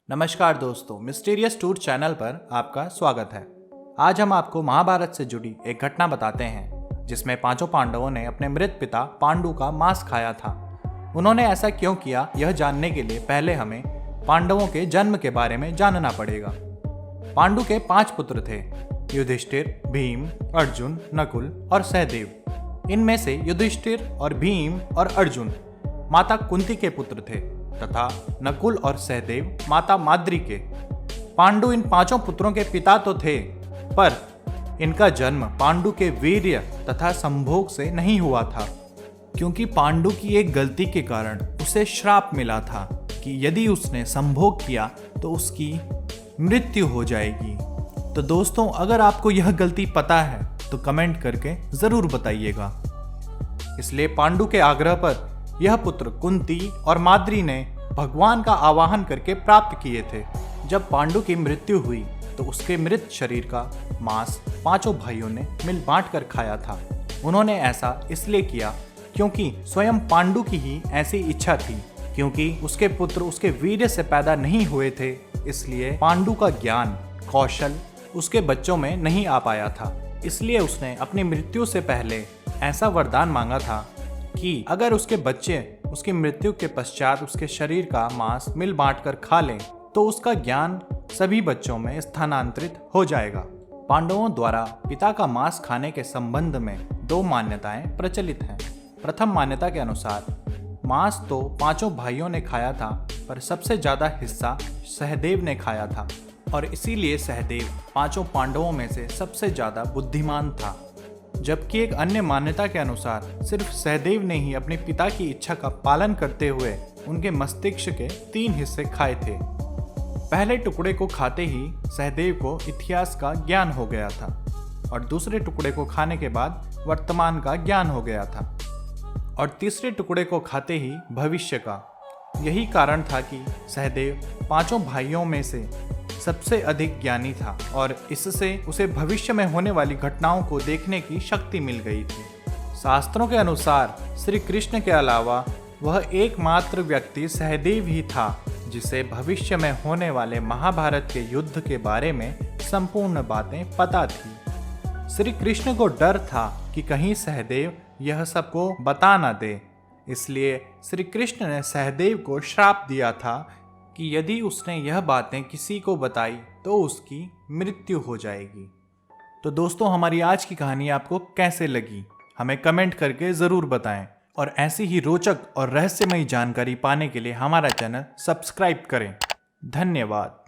नमस्कार दोस्तों, mysterious tour channel पर आपका स्वागत है। आज हम आपको महाभारत से जुड़ी एक घटना बताते हैं जिसमें पांचों पांडवों ने अपने मृत पिता पांडु का मांस खाया था। उन्होंने ऐसा क्यों किया, यह जानने के लिए पहले हमें पांडवों के जन्म के बारे में जानना पड़ेगा। पांडु के 5 पुत्र थे, युधिष्ठिर, भीम, अर्जुन, नकुल और सहदेव। इनमें से युधिष्ठिर और भीम और अर्जुन माता कुंती के पुत्र थे तथा नकुल और सहदेव माता माद्री के। पांडु इन 5 पुत्रों के पिता तो थे, पर इनका जन्म पांडु के वीर्य तथा संभोग से नहीं हुआ था, क्योंकि पांडु की एक गलती के कारण उसे श्राप मिला था कि यदि उसने संभोग किया तो उसकी मृत्यु हो जाएगी। तो दोस्तों, अगर आपको यह गलती पता है तो कमेंट करके जरूर बताइएगा। इसलिए पांडु के आग्रह पर यह पुत्र कुंती और माद्री ने भगवान का आवाहन करके प्राप्त किए थे। जब पांडु की मृत्यु हुई तो उसके मृत शरीर का मांस 5 भाइयों ने मिल बांट कर खाया था। उन्होंने ऐसा इसलिए किया क्योंकि स्वयं पांडु की ही ऐसी इच्छा थी, क्योंकि उसके पुत्र उसके वीर्य से पैदा नहीं हुए थे। इसलिए पांडु का ज्ञान कौशल उसके बच्चों में नहीं आ पाया था। इसलिए उसने अपनी मृत्यु से पहले ऐसा वरदान मांगा था कि अगर उसके बच्चे उसकी मृत्यु के पश्चात उसके शरीर का मांस मिल बांट कर खा लें तो उसका ज्ञान सभी बच्चों में स्थानांतरित हो जाएगा। पांडवों द्वारा पिता का मांस खाने के संबंध में 2 मान्यताएं प्रचलित हैं। प्रथम मान्यता के अनुसार मांस तो 5 भाइयों ने खाया था, पर सबसे ज्यादा हिस्सा सहदेव ने खाया था और इसीलिए सहदेव 5 पांडवों में से सबसे ज्यादा बुद्धिमान था। जबकि एक अन्य मान्यता के अनुसार सिर्फ सहदेव ने ही अपने पिता की इच्छा का पालन करते हुए उनके मस्तिष्क के 3 हिस्से खाए थे। पहले टुकड़े को खाते ही सहदेव को इतिहास का ज्ञान हो गया था और दूसरे टुकड़े को खाने के बाद वर्तमान का ज्ञान हो गया था और तीसरे टुकड़े को खाते ही भविष्य का। यही कारण था कि सहदेव 5 भाइयों में से सबसे अधिक ज्ञानी था और इससे उसे भविष्य में होने वाली घटनाओं को देखने की शक्ति मिल गई थी। शास्त्रों के अनुसार श्री कृष्ण के अलावा वह एकमात्र व्यक्ति सहदेव ही था जिसे भविष्य में होने वाले महाभारत के युद्ध के बारे में संपूर्ण बातें पता थी। श्री कृष्ण को डर था कि कहीं सहदेव यह सबको बता न दे, इसलिए श्री कृष्ण ने सहदेव को श्राप दिया था कि यदि उसने यह बातें किसी को बताई तो उसकी मृत्यु हो जाएगी। तो दोस्तों, हमारी आज की कहानी आपको कैसे लगी हमें कमेंट करके ज़रूर बताएं और ऐसी ही रोचक और रहस्यमयी जानकारी पाने के लिए हमारा चैनल सब्सक्राइब करें। धन्यवाद।